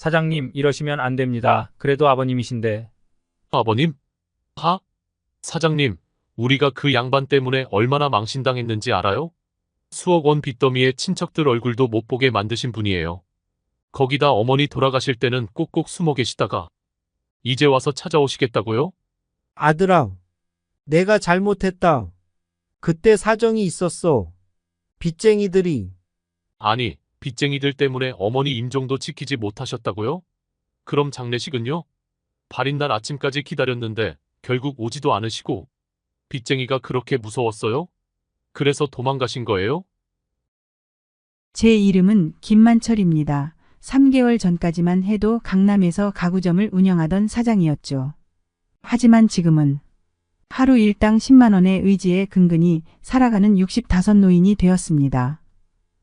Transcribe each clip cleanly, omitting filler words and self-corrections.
사장님, 이러시면 안 됩니다. 그래도 아버님이신데. 아버님? 사장님, 우리가 그 양반 때문에 얼마나 망신당했는지 알아요? 수억 원 빚더미에 친척들 얼굴도 못 보게 만드신 분이에요. 거기다 어머니 돌아가실 때는 꼭꼭 숨어 계시다가 이제 와서 찾아오시겠다고요? 아들아, 내가 잘못했다. 그때 사정이 있었어. 빚쟁이들이. 아니, 빚쟁이들 때문에 어머니 임종도 지키지 못하셨다고요? 그럼 장례식은요? 발인 날 아침까지 기다렸는데 결국 오지도 않으시고 빚쟁이가 그렇게 무서웠어요? 그래서 도망가신 거예요? 제 이름은 김만철입니다. 3개월 전까지만 해도 강남에서 가구점을 운영하던 사장이었죠. 하지만 지금은 하루 일당 10만 원의 의지에 근근히 살아가는 65 노인이 되었습니다.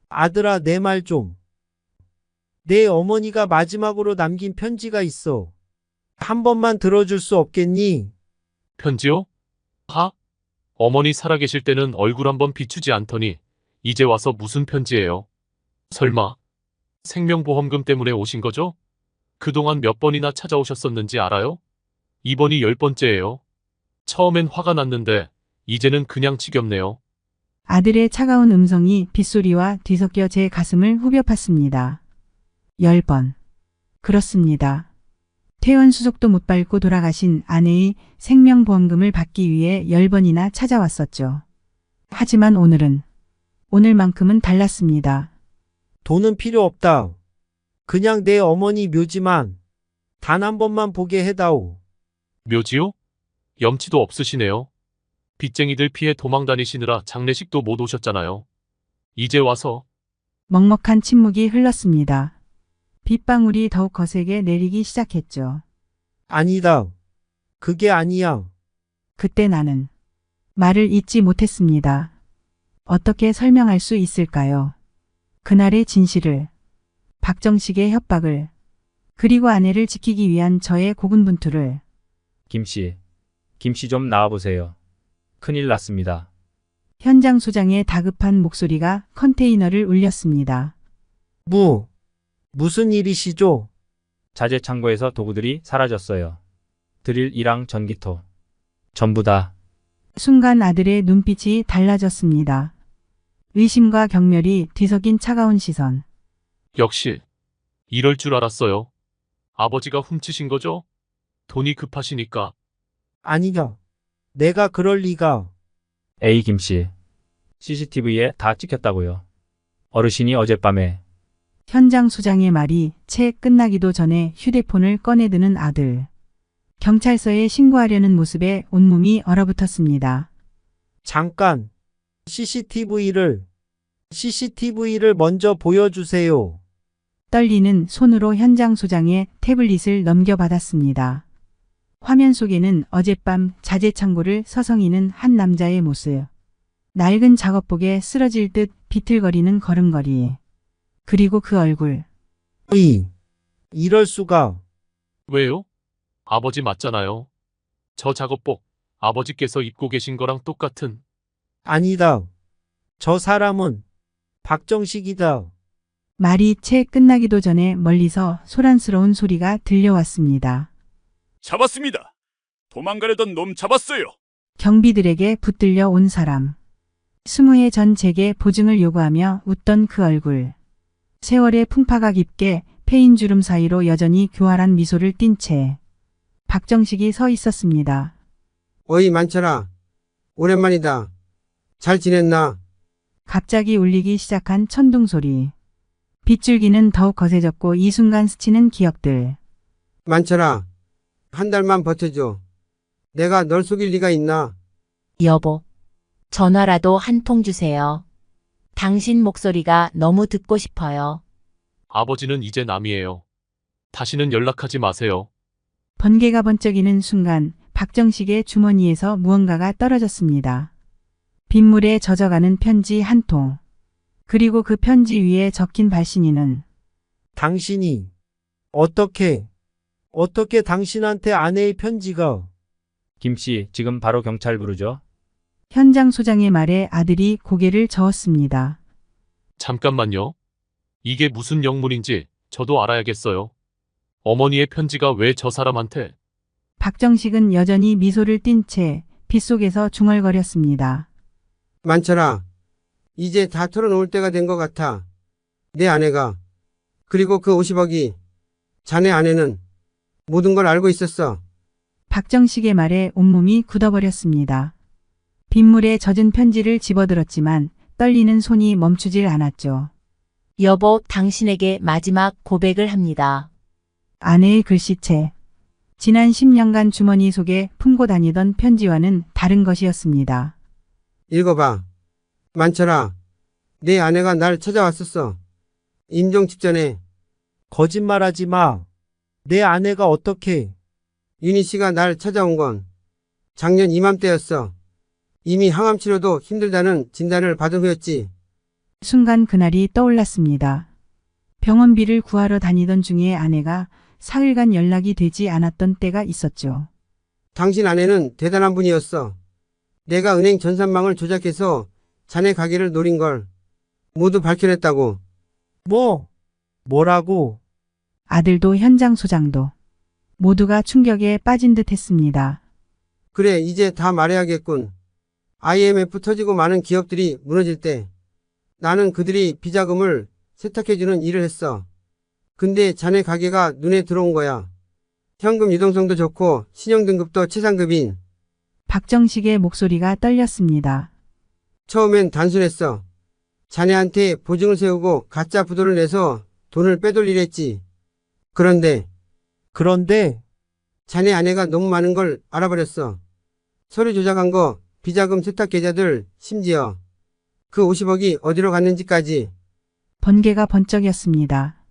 아들아, 내 말 좀. 내 어머니가 마지막으로 남긴 편지가 있어. 한 번만 들어줄 수 없겠니? 편지요? 어머니 살아계실 때는 얼굴 한번 비추지 않더니 이제 와서 무슨 편지예요? 설마 생명보험금 때문에 오신 거죠? 그동안 몇 번이나 찾아오셨었는지 알아요? 이번이 10번째예요. 처음엔 화가 났는데 이제는 그냥 지겹네요. 아들의 차가운 음성이 빗소리와 뒤섞여 제 가슴을 후벼 팠습니다. 10번. 그렇습니다. 퇴원 수속도 못 밟고 돌아가신 아내의 생명보험금을 받기 위해 10번이나 찾아왔었죠. 하지만 오늘만큼은 달랐습니다. 돈은 필요 없다. 그냥 내 어머니 묘지만 단 한 번만 보게 해다오. 묘지요? 염치도 없으시네요. 빚쟁이들 피해 도망 다니시느라 장례식도 못 오셨잖아요. 이제 와서 먹먹한 침묵이 흘렀습니다. 빗방울이 더욱 거세게 내리기 시작했죠. 아니다. 그게 아니야. 그때 나는 말을 잇지 못했습니다. 어떻게 설명할 수 있을까요? 그날의 진실을, 박정식의 협박을, 그리고 아내를 지키기 위한 저의 고군분투를. 김씨 좀 나와보세요. 큰일 났습니다. 현장 소장의 다급한 목소리가 컨테이너를 울렸습니다. 무슨 일이시죠? 자재 창고에서 도구들이 사라졌어요. 드릴이랑 전기토. 전부 다. 순간 아들의 눈빛이 달라졌습니다. 의심과 경멸이 뒤섞인 차가운 시선. 역시 이럴 줄 알았어요. 아버지가 훔치신 거죠? 돈이 급하시니까. 아니야. 내가 그럴 리가. 에이 김씨. CCTV에 다 찍혔다고요. 어르신이 어젯밤에. 현장 소장의 말이 채 끝나기도 전에 휴대폰을 꺼내드는 아들. 경찰서에 신고하려는 모습에 온몸이 얼어붙었습니다. 잠깐. CCTV를 먼저 보여주세요. 떨리는 손으로 현장 소장의 태블릿을 넘겨받았습니다. 화면 속에는 어젯밤 자재 창고를 서성이는 한 남자의 모습. 낡은 작업복에 쓰러질 듯 비틀거리는 걸음걸이. 그리고 그 얼굴. 이럴 수가. 왜요? 아버지 맞잖아요. 저 작업복 아버지께서 입고 계신 거랑 똑같은. 아니다. 저 사람은 박정식이다. 말이 채 끝나기도 전에 멀리서 소란스러운 소리가 들려왔습니다. 잡았습니다. 도망가려던 놈 잡았어요. 경비들에게 붙들려 온 사람. 20해 전 제게 보증을 요구하며 웃던 그 얼굴. 세월의 풍파가 깊게 패인 주름 사이로 여전히 교활한 미소를 띤 채 박정식이 서 있었습니다. 어이 만철아, 오랜만이다. 잘 지냈나? 갑자기 울리기 시작한 천둥 소리. 빗줄기는 더욱 거세졌고 이 순간 스치는 기억들. 만철아, 한 달만 버텨줘. 내가 널 속일 리가 있나? 여보, 전화라도 한 통 주세요. 당신 목소리가 너무 듣고 싶어요. 아버지는 이제 남이에요. 다시는 연락하지 마세요. 번개가 번쩍이는 순간 박정식의 주머니에서 무언가가 떨어졌습니다. 빗물에 젖어가는 편지 한 통. 그리고 그 편지 위에 적힌 발신인은 당신이 어떻게 당신한테 아내의 편지가. 김씨, 지금 바로 경찰 부르죠. 현장 소장의 말에 아들이 고개를 저었습니다. 잠깐만요. 이게 무슨 영문인지 저도 알아야겠어요. 어머니의 편지가 왜 저 사람한테? 박정식은 여전히 미소를 띤 채 빗속에서 중얼거렸습니다. 만철아, 이제 다 털어놓을 때가 된 것 같아. 내 아내가. 그리고 그 50억이. 자네 아내는 모든 걸 알고 있었어. 박정식의 말에 온몸이 굳어버렸습니다. 빗물에 젖은 편지를 집어들었지만 떨리는 손이 멈추질 않았죠. 여보, 당신에게 마지막 고백을 합니다. 아내의 글씨체. 지난 10년간 주머니 속에 품고 다니던 편지와는 다른 것이었습니다. 읽어봐. 만철아, 내 아내가 날 찾아왔었어. 임종 직전에. 거짓말하지 마. 내 아내가 어떻게? 윤희 씨가 날 찾아온 건 작년 이맘때였어. 이미 항암 치료도 힘들다는 진단을 받은 후였지. 순간 그날이 떠올랐습니다. 병원비를 구하러 다니던 중에 아내가 사흘간 연락이 되지 않았던 때가 있었죠. 당신 아내는 대단한 분이었어. 내가 은행 전산망을 조작해서 자네 가게를 노린 걸 모두 밝혀냈다고. 뭐라고? 아들도 현장 소장도 모두가 충격에 빠진 듯 했습니다. 그래, 이제 다 말해야겠군. IMF 터지고 많은 기업들이 무너질 때 나는 그들이 비자금을 세탁해주는 일을 했어. 근데 자네 가게가 눈에 들어온 거야. 현금 유동성도 좋고 신용등급도 최상급인. 박정식의 목소리가 떨렸습니다. 처음엔 단순했어. 자네한테 보증을 세우고 가짜 부도를 내서 돈을 빼돌리랬지. 그런데 자네 아내가 너무 많은 걸 알아버렸어. 서류 조작한 거, 비자금 세탁 계좌들, 심지어 그 50억이 어디로 갔는지까지. 번개가 번쩍였습니다.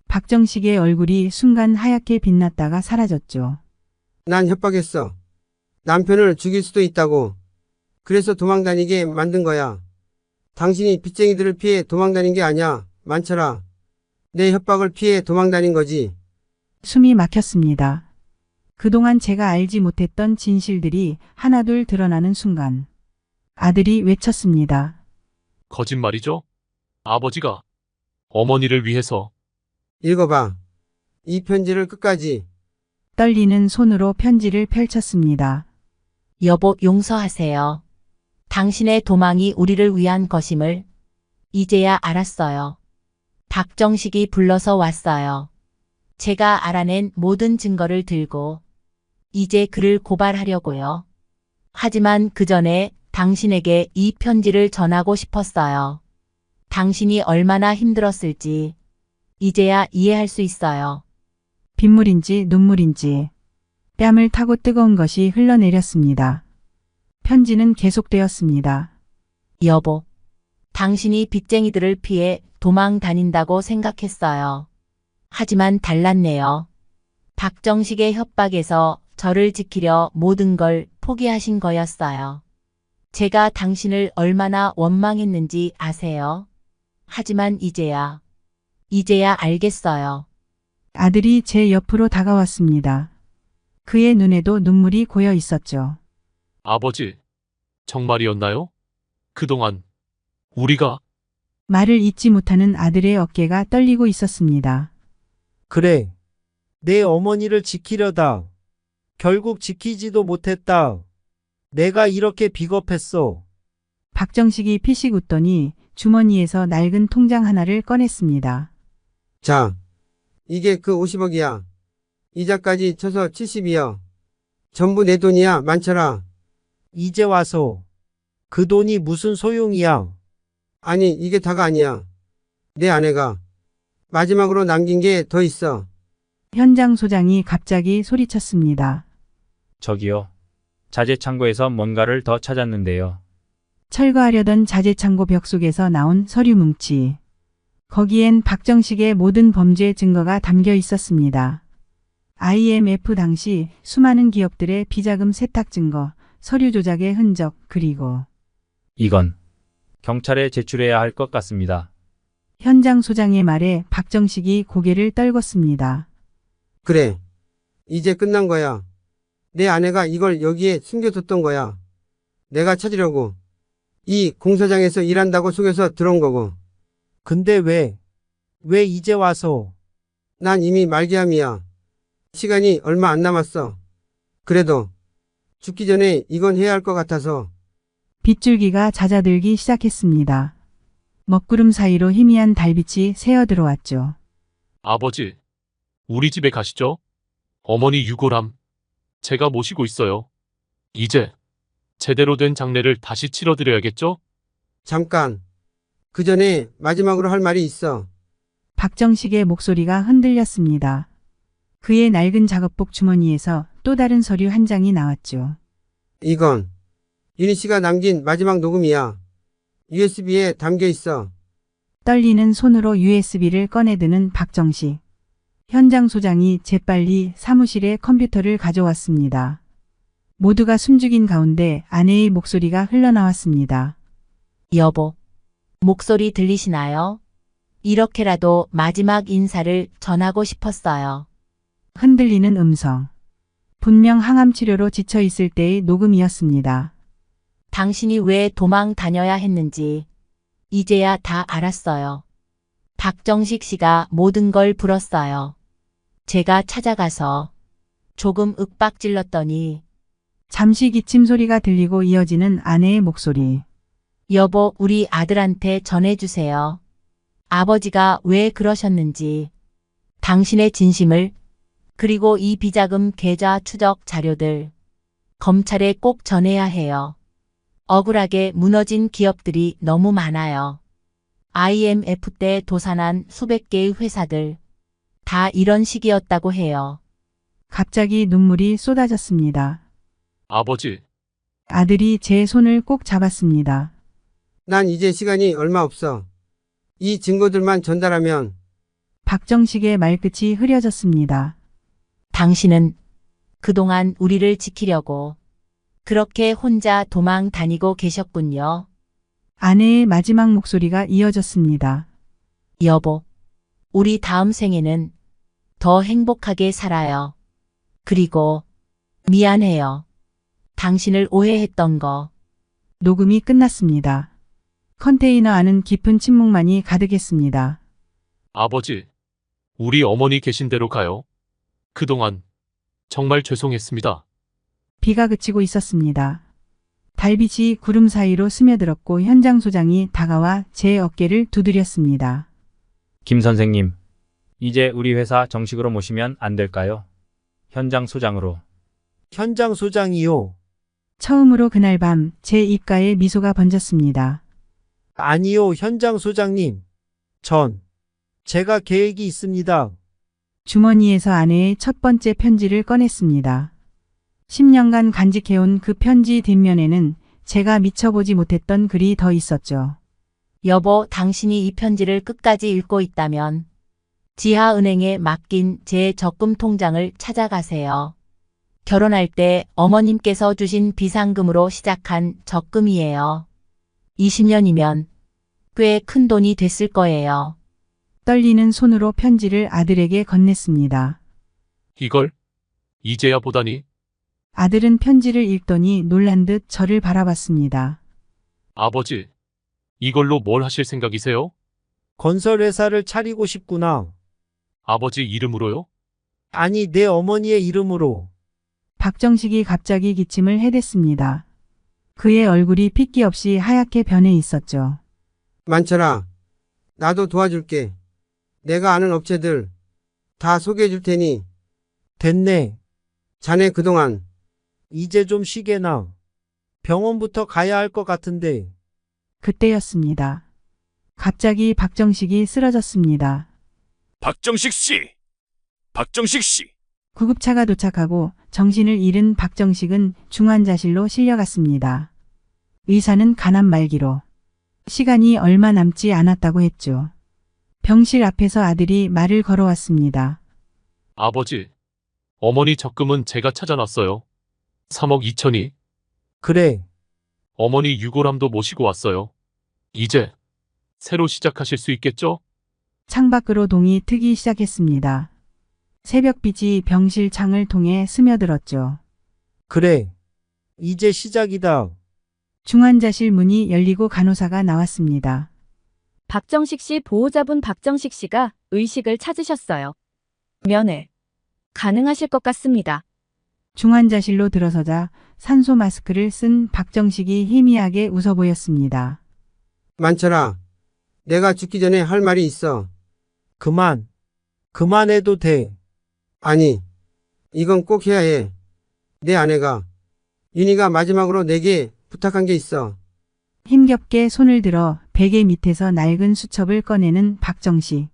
박정식의 얼굴이 순간 하얗게 빛났다가 사라졌죠. 난 협박했어. 남편을 죽일 수도 있다고. 그래서 도망다니게 만든 거야. 당신이 빚쟁이들을 피해 도망다닌 게 아니야. 만철아. 내 협박을 피해 도망다닌 거지. 숨이 막혔습니다. 그동안 제가 알지 못했던 진실들이 하나둘 드러나는 순간 아들이 외쳤습니다. 거짓말이죠? 아버지가 어머니를 위해서. 읽어봐. 이 편지를 끝까지. 떨리는 손으로 편지를 펼쳤습니다. 여보, 용서하세요. 당신의 도망이 우리를 위한 것임을 이제야 알았어요. 박정식이 불러서 왔어요. 제가 알아낸 모든 증거를 들고 이제 그를 고발하려고요. 하지만 그 전에 당신에게 이 편지를 전하고 싶었어요. 당신이 얼마나 힘들었을지 이제야 이해할 수 있어요. 빗물인지 눈물인지 뺨을 타고 뜨거운 것이 흘러내렸습니다. 편지는 계속되었습니다. 여보, 당신이 빚쟁이들을 피해 도망 다닌다고 생각했어요. 하지만 달랐네요. 박정식의 협박에서 저를 지키려 모든 걸 포기하신 거였어요. 제가 당신을 얼마나 원망했는지 아세요? 하지만 이제야 알겠어요. 아들이 제 옆으로 다가왔습니다. 그의 눈에도 눈물이 고여 있었죠. 아버지, 정말이었나요? 그동안 우리가 말을 잇지 못하는 아들의 어깨가 떨리고 있었습니다. 그래. 내 어머니를 지키려다. 결국 지키지도 못했다. 내가 이렇게 비겁했어. 박정식이 피식 웃더니 주머니에서 낡은 통장 하나를 꺼냈습니다. 자, 이게 그 50억이야. 이자까지 쳐서 70이야. 전부 내 돈이야, 만철아. 이제 와서. 그 돈이 무슨 소용이야. 아니, 이게 다가 아니야. 내 아내가 마지막으로 남긴 게 더 있어. 현장 소장이 갑자기 소리쳤습니다. 저기요. 자재 창고에서 뭔가를 더 찾았는데요. 철거하려던 자재창고 벽 속에서 나온 서류 뭉치. 거기엔 박정식의 모든 범죄 증거가 담겨 있었습니다. IMF 당시 수많은 기업들의 비자금 세탁 증거, 서류 조작의 흔적, 그리고 이건 경찰에 제출해야 할 것 같습니다. 현장 소장의 말에 박정식이 고개를 떨궜습니다. 그래. 이제 끝난 거야. 내 아내가 이걸 여기에 숨겨뒀던 거야. 내가 찾으려고. 이 공사장에서 일한다고 속여서 들어온 거고. 근데 왜 이제 와서? 난 이미 말기암이야. 시간이 얼마 안 남았어. 그래도 죽기 전에 이건 해야 할 것 같아서. 빗줄기가 잦아들기 시작했습니다. 먹구름 사이로 희미한 달빛이 새어 들어왔죠. 아버지, 우리 집에 가시죠. 어머니 유골함, 제가 모시고 있어요. 이제 제대로 된 장례를 다시 치러드려야겠죠? 잠깐. 그 전에 마지막으로 할 말이 있어. 박정식의 목소리가 흔들렸습니다. 그의 낡은 작업복 주머니에서 또 다른 서류 한 장이 나왔죠. 이건 윤희 씨가 남긴 마지막 녹음이야. USB에 담겨 있어. 떨리는 손으로 USB를 꺼내드는 박정식. 현장 소장이 재빨리 사무실에 컴퓨터를 가져왔습니다. 모두가 숨죽인 가운데 아내의 목소리가 흘러나왔습니다. 여보, 목소리 들리시나요? 이렇게라도 마지막 인사를 전하고 싶었어요. 흔들리는 음성. 분명 항암 치료로 지쳐 있을 때의 녹음이었습니다. 당신이 왜 도망 다녀야 했는지 이제야 다 알았어요. 박정식 씨가 모든 걸 불었어요. 제가 찾아가서 조금 윽박질렀더니 잠시 기침 소리가 들리고 이어지는 아내의 목소리. 여보, 우리 아들한테 전해주세요. 아버지가 왜 그러셨는지, 당신의 진심을, 그리고 이 비자금 계좌 추적 자료들 검찰에 꼭 전해야 해요. 억울하게 무너진 기업들이 너무 많아요. IMF 때 도산한 수백 개의 회사들 다 이런 식이었다고 해요. 갑자기 눈물이 쏟아졌습니다. 아버지, 아들이 제 손을 꼭 잡았습니다. 난 이제 시간이 얼마 없어. 이 증거들만 전달하면. 박정식의 말끝이 흐려졌습니다. 당신은 그동안 우리를 지키려고 그렇게 혼자 도망 다니고 계셨군요. 아내의 마지막 목소리가 이어졌습니다. 여보, 우리 다음 생에는 더 행복하게 살아요. 그리고 미안해요. 당신을 오해했던 거. 녹음이 끝났습니다. 컨테이너 안은 깊은 침묵만이 가득했습니다. 아버지, 우리 어머니 계신 대로 가요. 그동안 정말 죄송했습니다. 비가 그치고 있었습니다. 달빛이 구름 사이로 스며들었고 현장 소장이 다가와 제 어깨를 두드렸습니다. 김 선생님, 이제 우리 회사 정식으로 모시면 안 될까요? 현장 소장으로. 현장 소장이요. 처음으로 그날 밤 제 입가에 미소가 번졌습니다. 아니요, 현장 소장님. 제가 계획이 있습니다. 주머니에서 아내의 첫 번째 편지를 꺼냈습니다. 10년간 간직해온 그 편지 뒷면에는 제가 미쳐보지 못했던 글이 더 있었죠. 여보, 당신이 이 편지를 끝까지 읽고 있다면 지하은행에 맡긴 제 적금 통장을 찾아가세요. 결혼할 때 어머님께서 주신 비상금으로 시작한 적금이에요. 20년이면 꽤 큰 돈이 됐을 거예요. 떨리는 손으로 편지를 아들에게 건넸습니다. 이걸 이제야 보다니. 아들은 편지를 읽더니 놀란 듯 저를 바라봤습니다. 아버지, 이걸로 뭘 하실 생각이세요? 건설회사를 차리고 싶구나. 아버지 이름으로요? 아니, 내 어머니의 이름으로. 박정식이 갑자기 기침을 해댔습니다. 그의 얼굴이 핏기 없이 하얗게 변해 있었죠. 만철아, 나도 도와줄게. 내가 아는 업체들 다 소개해 줄 테니. 됐네. 자네 그동안 이제 좀 쉬게나. 병원부터 가야 할 것 같은데. 그때였습니다. 갑자기 박정식이 쓰러졌습니다. 박정식 씨! 박정식 씨! 구급차가 도착하고 정신을 잃은 박정식은 중환자실로 실려갔습니다. 의사는 간암 말기로 시간이 얼마 남지 않았다고 했죠. 병실 앞에서 아들이 말을 걸어왔습니다. 아버지, 어머니 적금은 제가 찾아놨어요. 3억 2천이. 그래. 어머니 유골함도 모시고 왔어요. 이제 새로 시작하실 수 있겠죠? 창밖으로 동이 트기 시작했습니다. 새벽빛이 병실 창을 통해 스며들었죠. 그래. 이제 시작이다. 중환자실 문이 열리고 간호사가 나왔습니다. 박정식 씨 보호자분 박정식 씨가 의식을 찾으셨어요. 면회. 가능하실 것 같습니다. 중환자실로 들어서자 산소 마스크를 쓴 박정식이 희미하게 웃어 보였습니다. 만철아, 내가 죽기 전에 할 말이 있어. 그만해도 돼. 아니, 이건 꼭 해야 해. 내 아내가, 윤희가 마지막으로 내게 부탁한 게 있어. 힘겹게 손을 들어 베개 밑에서 낡은 수첩을 꺼내는 박정식.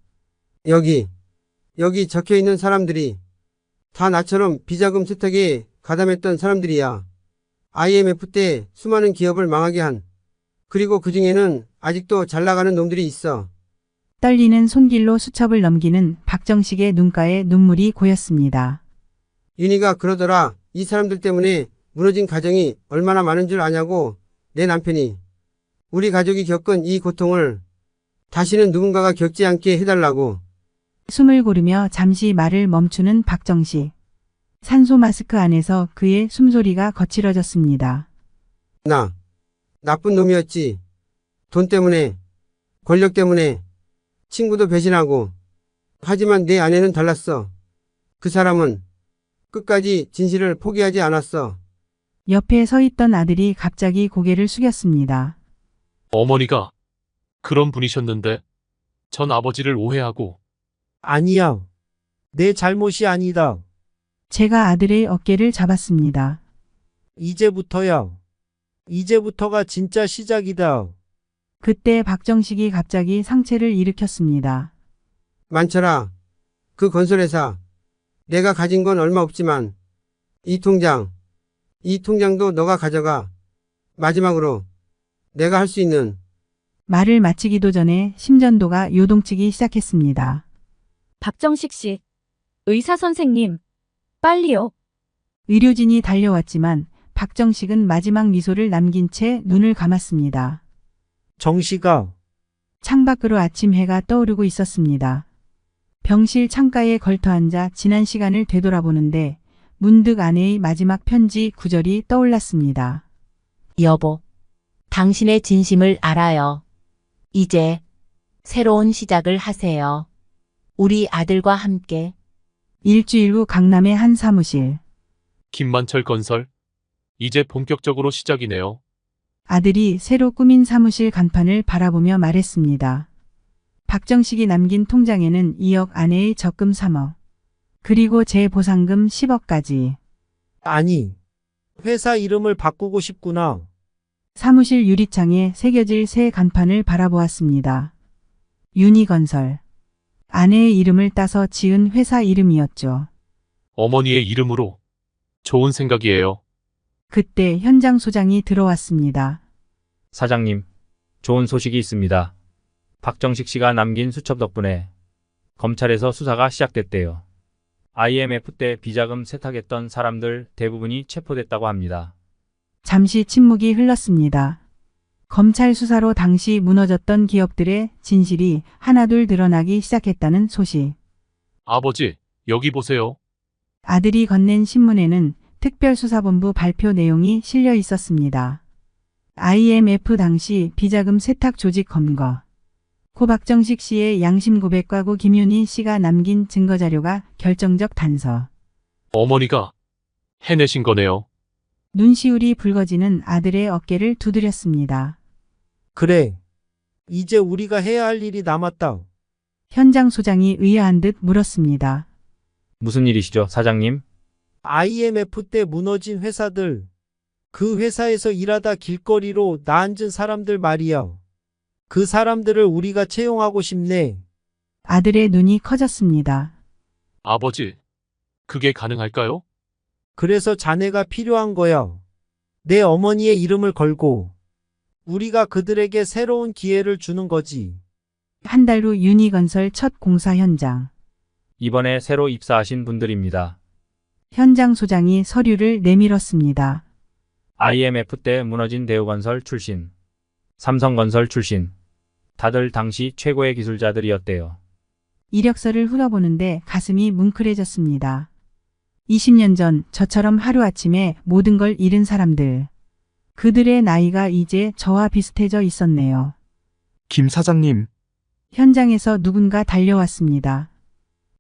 여기 적혀 있는 사람들이 다 나처럼 비자금 세탁에 가담했던 사람들이야. IMF 때 수많은 기업을 망하게 한. 그리고 그 중에는 아직도 잘 나가는 놈들이 있어. 떨리는 손길로 수첩을 넘기는 박정식의 눈가에 눈물이 고였습니다. 윤희가 그러더라. 이 사람들 때문에 무너진 가정이 얼마나 많은 줄 아냐고. 내 남편이. 우리 가족이 겪은 이 고통을 다시는 누군가가 겪지 않게 해달라고. 숨을 고르며 잠시 말을 멈추는 박정식. 산소 마스크 안에서 그의 숨소리가 거칠어졌습니다. 나 나쁜 놈이었지. 돈 때문에, 권력 때문에, 친구도 배신하고. 하지만 내 아내는 달랐어. 그 사람은 끝까지 진실을 포기하지 않았어. 옆에 서 있던 아들이 갑자기 고개를 숙였습니다. 어머니가 그런 분이셨는데 전 아버지를 오해하고 아니야. 내 잘못이 아니다. 제가 아들의 어깨를 잡았습니다. 이제부터야. 이제부터가 진짜 시작이다. 그때 박정식이 갑자기 상체를 일으켰습니다. 만철아, 그 건설회사, 내가 가진 건 얼마 없지만 이 통장도 너가 가져가. 마지막으로 내가 할 수 있는. 말을 마치기도 전에 심전도가 요동치기 시작했습니다. 박정식 씨, 의사 선생님, 빨리요. 의료진이 달려왔지만 박정식은 마지막 미소를 남긴 채 눈을 감았습니다. 정식아, 창밖으로 아침 해가 떠오르고 있었습니다. 병실 창가에 걸터앉아 지난 시간을 되돌아보는데 문득 아내의 마지막 편지 구절이 떠올랐습니다. 여보, 당신의 진심을 알아요. 이제 새로운 시작을 하세요. 우리 아들과 함께. 일주일 후 강남의 한 사무실. 김만철 건설. 이제 본격적으로 시작이네요. 아들이 새로 꾸민 사무실 간판을 바라보며 말했습니다. 박정식이 남긴 통장에는 2억, 아내의 적금 3억, 그리고 제 보상금 10억까지. 아니. 회사 이름을 바꾸고 싶구나. 사무실 유리창에 새겨질 새 간판을 바라보았습니다. 유니건설. 아내의 이름을 따서 지은 회사 이름이었죠. 어머니의 이름으로. 좋은 생각이에요. 그때 현장 소장이 들어왔습니다. 사장님, 좋은 소식이 있습니다. 박정식 씨가 남긴 수첩 덕분에 검찰에서 수사가 시작됐대요. IMF 때 비자금 세탁했던 사람들 대부분이 체포됐다고 합니다. 잠시 침묵이 흘렀습니다. 검찰 수사로 당시 무너졌던 기업들의 진실이 하나둘 드러나기 시작했다는 소식. 아버지, 여기 보세요. 아들이 건넨 신문에는 특별수사본부 발표 내용이 실려 있었습니다. IMF 당시 비자금 세탁 조직 검거. 고 박정식 씨의 양심 고백과 고 김윤희 씨가 남긴 증거자료가 결정적 단서. 어머니가 해내신 거네요. 눈시울이 붉어지는 아들의 어깨를 두드렸습니다. 그래. 이제 우리가 해야 할 일이 남았다. 현장 소장이 의아한 듯 물었습니다. 무슨 일이시죠, 사장님? IMF 때 무너진 회사들. 그 회사에서 일하다 길거리로 나앉은 사람들 말이야. 그 사람들을 우리가 채용하고 싶네. 아들의 눈이 커졌습니다. 아버지, 그게 가능할까요? 그래서 자네가 필요한 거야. 내 어머니의 이름을 걸고 우리가 그들에게 새로운 기회를 주는 거지. 한 달 후 유니건설 첫 공사 현장. 이번에 새로 입사하신 분들입니다. 현장 소장이 서류를 내밀었습니다. IMF 때 무너진 대우건설 출신, 삼성건설 출신. 다들 당시 최고의 기술자들이었대요. 이력서를 훑어보는데 가슴이 뭉클해졌습니다. 20년 전 저처럼 하루아침에 모든 걸 잃은 사람들. 그들의 나이가 이제 저와 비슷해져 있었네요. 김 사장님, 현장에서 누군가 달려왔습니다.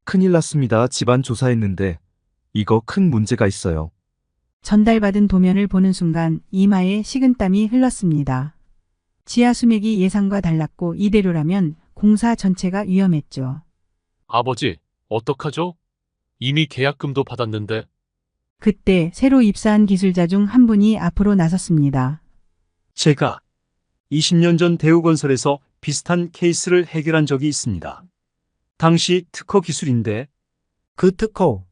큰일 났습니다. 집안 조사했는데 이거 큰 문제가 있어요. 전달받은 도면을 보는 순간 이마에 식은땀이 흘렀습니다. 지하 수맥이 예상과 달랐고 이대로라면 공사 전체가 위험했죠. 아버지, 어떡하죠? 이미 계약금도 받았는데. 그때 새로 입사한 기술자 중 한 분이 앞으로 나섰습니다. 제가 20년 전 대우건설에서 비슷한 케이스를 해결한 적이 있습니다. 당시 특허 기술인데 그 특허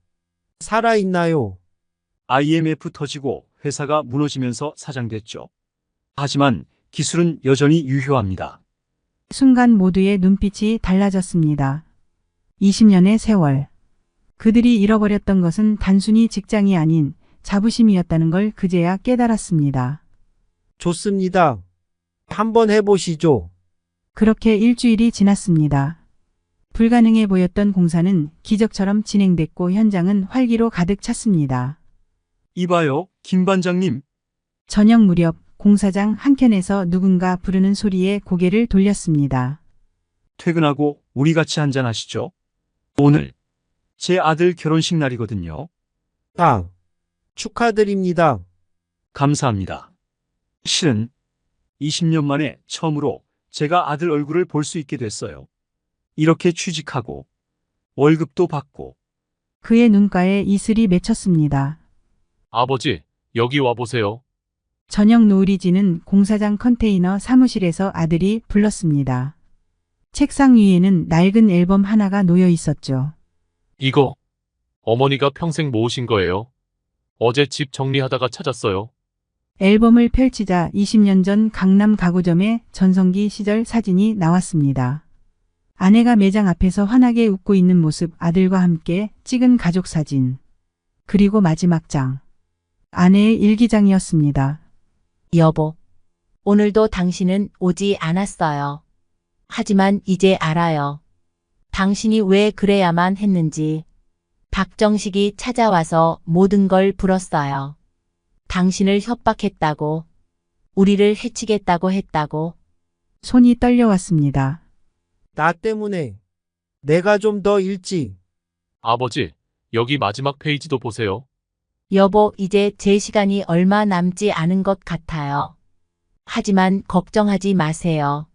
살아있나요? IMF 터지고 회사가 무너지면서 사장됐죠. 하지만 기술은 여전히 유효합니다. 순간 모두의 눈빛이 달라졌습니다. 20년의 세월. 그들이 잃어버렸던 것은 단순히 직장이 아닌 자부심이었다는 걸 그제야 깨달았습니다. 좋습니다. 한번 해보시죠. 그렇게 일주일이 지났습니다. 불가능해 보였던 공사는 기적처럼 진행됐고 현장은 활기로 가득 찼습니다. 이봐요, 김 반장님. 저녁 무렵 공사장 한켠에서 누군가 부르는 소리에 고개를 돌렸습니다. 퇴근하고 우리 같이 한잔 하시죠. 오늘 제 아들 결혼식 날이거든요. 아, 축하드립니다. 감사합니다. 실은 20년 만에 처음으로 제가 아들 얼굴을 볼 수 있게 됐어요. 이렇게 취직하고 월급도 받고. 그의 눈가에 이슬이 맺혔습니다. 아버지, 여기 와보세요. 저녁 노을이 지는 공사장 컨테이너 사무실에서 아들이 불렀습니다. 책상 위에는 낡은 앨범 하나가 놓여 있었죠. 이거 어머니가 평생 모으신 거예요. 어제 집 정리하다가 찾았어요. 앨범을 펼치자 20년 전 강남 가구점의 전성기 시절 사진이 나왔습니다. 아내가 매장 앞에서 환하게 웃고 있는 모습, 아들과 함께 찍은 가족 사진. 그리고 마지막 장. 아내의 일기장이었습니다. 여보, 오늘도 당신은 오지 않았어요. 하지만 이제 알아요. 당신이 왜 그래야만 했는지. 박정식이 찾아와서 모든 걸 불었어요. 당신을 협박했다고, 우리를 해치겠다고 했다고. 손이 떨려왔습니다. 나 때문에 내가 좀 더 일찍. 아버지, 여기 마지막 페이지도 보세요. 여보, 이제 제 시간이 얼마 남지 않은 것 같아요. 하지만 걱정하지 마세요.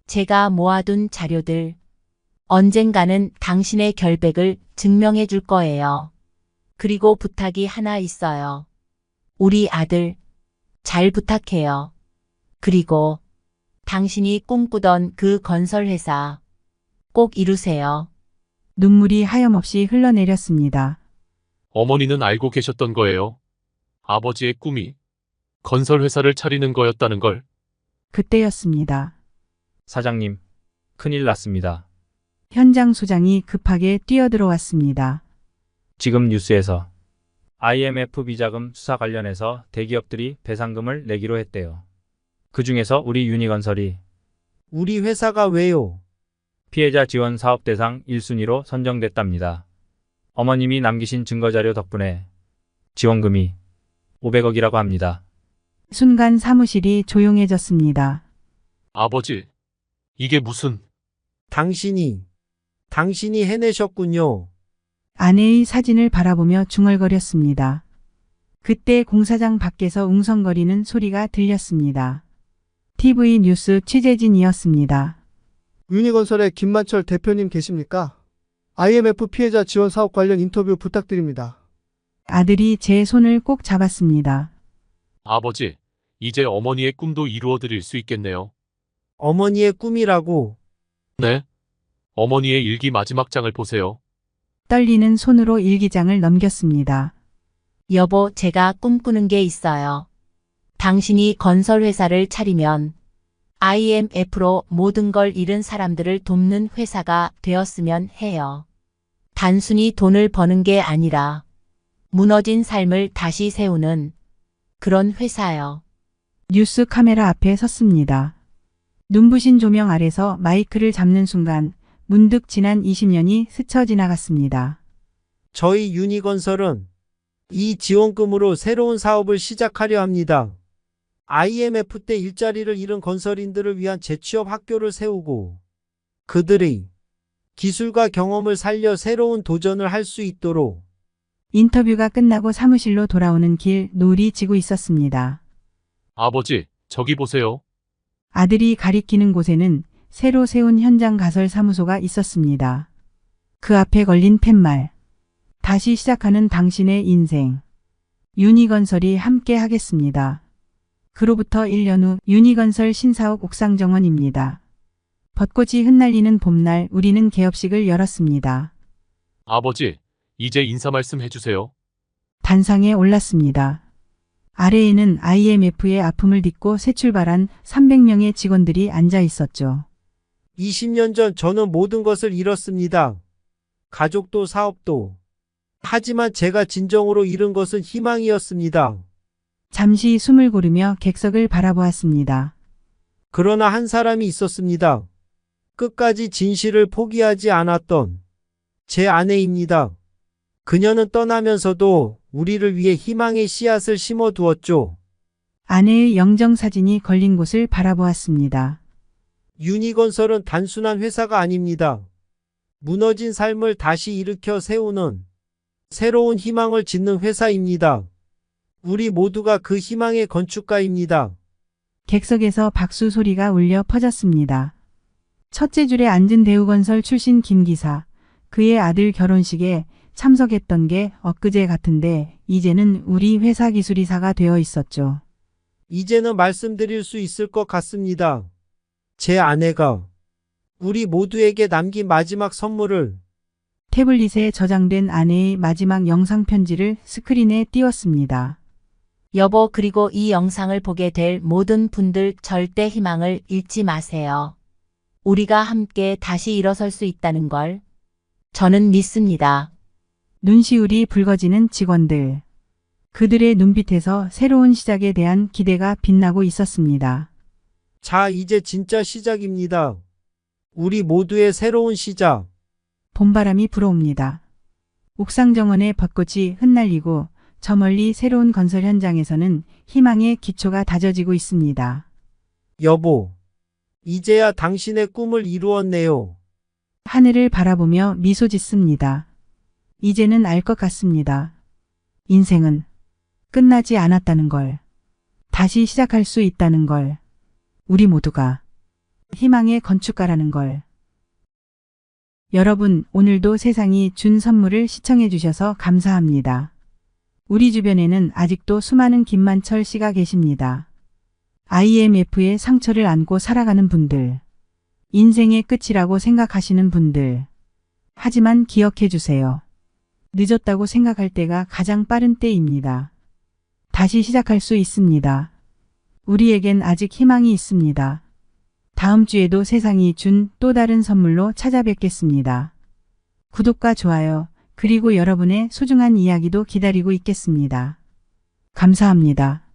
제가 모아둔 자료들, 언젠가는 당신의 결백을 증명해 줄 거예요. 그리고 부탁이 하나 있어요. 우리 아들, 잘 부탁해요. 그리고 당신이 꿈꾸던 그 건설회사 꼭 이루세요. 눈물이 하염없이 흘러내렸습니다. 어머니는 알고 계셨던 거예요. 아버지의 꿈이 건설회사를 차리는 거였다는 걸. 그때였습니다. 사장님, 큰일 났습니다. 현장 소장이 급하게 뛰어들어왔습니다. 지금 뉴스에서 IMF 비자금 수사 관련해서 대기업들이 배상금을 내기로 했대요. 그 중에서 우리 유니건설이 우리 회사가 왜요? 피해자 지원 사업 대상 1순위로 선정됐답니다. 어머님이 남기신 증거자료 덕분에 지원금이 500억이라고 합니다. 순간 사무실이 조용해졌습니다. 아버지, 이게 무슨... 당신이 해내셨군요. 아내의 사진을 바라보며 중얼거렸습니다. 그때 공사장 밖에서 웅성거리는 소리가 들렸습니다. TV 뉴스 취재진이었습니다. 유니건설의 김만철 대표님 계십니까? IMF 피해자 지원 사업 관련 인터뷰 부탁드립니다. 아들이 제 손을 꼭 잡았습니다. 아버지, 이제 어머니의 꿈도 이루어 드릴 수 있겠네요. 어머니의 꿈이라고. 네. 어머니의 일기 마지막 장을 보세요. 떨리는 손으로 일기장을 넘겼습니다. 여보, 제가 꿈꾸는 게 있어요. 당신이 건설회사를 차리면 IMF로 모든 걸 잃은 사람들을 돕는 회사가 되었으면 해요. 단순히 돈을 버는 게 아니라 무너진 삶을 다시 세우는 그런 회사요. 뉴스 카메라 앞에 섰습니다. 눈부신 조명 아래서 마이크를 잡는 순간 문득 지난 20년이 스쳐 지나갔습니다. 저희 유니건설은 이 지원금으로 새로운 사업을 시작하려 합니다. IMF 때 일자리를 잃은 건설인들을 위한 재취업 학교를 세우고 그들의 기술과 경험을 살려 새로운 도전을 할 수 있도록 인터뷰가 끝나고 사무실로 돌아오는 길 노을이 지고 있었습니다. 아버지, 저기 보세요. 아들이 가리키는 곳에는 새로 세운 현장 가설 사무소가 있었습니다. 그 앞에 걸린 팻말. 다시 시작하는 당신의 인생. 유니건설이 함께 하겠습니다. 그로부터 1년 후 유니건설 신사옥 옥상 정원입니다. 벚꽃이 흩날리는 봄날 우리는 개업식을 열었습니다. 아버지, 이제 인사 말씀 해주세요. 단상에 올랐습니다. 아래에는 IMF의 아픔을 딛고 새 출발한 300명의 직원들이 앉아 있었죠. 20년 전 저는 모든 것을 잃었습니다. 가족도 사업도. 하지만 제가 진정으로 잃은 것은 희망이었습니다. 잠시 숨을 고르며 객석을 바라보았습니다. 그러나 한 사람이 있었습니다. 끝까지 진실을 포기하지 않았던 제 아내입니다. 그녀는 떠나면서도 우리를 위해 희망의 씨앗을 심어두었죠. 아내의 영정사진이 걸린 곳을 바라보았습니다. 유니건설은 단순한 회사가 아닙니다. 무너진 삶을 다시 일으켜 세우는 새로운 희망을 짓는 회사입니다. 우리 모두가 그 희망의 건축가입니다. 객석에서 박수 소리가 울려 퍼졌습니다. 첫째 줄에 앉은 대우건설 출신 김 기사, 그의 아들 결혼식에 참석했던 게 엊그제 같은데 이제는 우리 회사 기술이사가 되어 있었죠. 이제는 말씀드릴 수 있을 것 같습니다. 제 아내가 우리 모두에게 남긴 마지막 선물을. 태블릿에 저장된 아내의 마지막 영상 편지를 스크린에 띄웠습니다. 여보, 그리고 이 영상을 보게 될 모든 분들 절대 희망을 잃지 마세요. 우리가 함께 다시 일어설 수 있다는 걸 저는 믿습니다. 눈시울이 붉어지는 직원들. 그들의 눈빛에서 새로운 시작에 대한 기대가 빛나고 있었습니다. 자, 이제 진짜 시작입니다. 우리 모두의 새로운 시작. 봄바람이 불어옵니다. 옥상 정원의 벚꽃이 흩날리고 저 멀리 새로운 건설 현장에서는 희망의 기초가 다져지고 있습니다. 여보, 이제야 당신의 꿈을 이루었네요. 하늘을 바라보며 미소 짓습니다. 이제는 알 것 같습니다. 인생은 끝나지 않았다는 걸, 다시 시작할 수 있다는 걸, 우리 모두가 희망의 건축가라는 걸. 여러분, 오늘도 세상이 준 선물을 시청해 주셔서 감사합니다. 우리 주변에는 아직도 수많은 김만철 씨가 계십니다. IMF의 상처를 안고 살아가는 분들, 인생의 끝이라고 생각하시는 분들. 하지만 기억해 주세요. 늦었다고 생각할 때가 가장 빠른 때입니다. 다시 시작할 수 있습니다. 우리에겐 아직 희망이 있습니다. 다음 주에도 세상이 준 또 다른 선물로 찾아뵙겠습니다. 구독과 좋아요, 그리고 여러분의 소중한 이야기도 기다리고 있겠습니다. 감사합니다.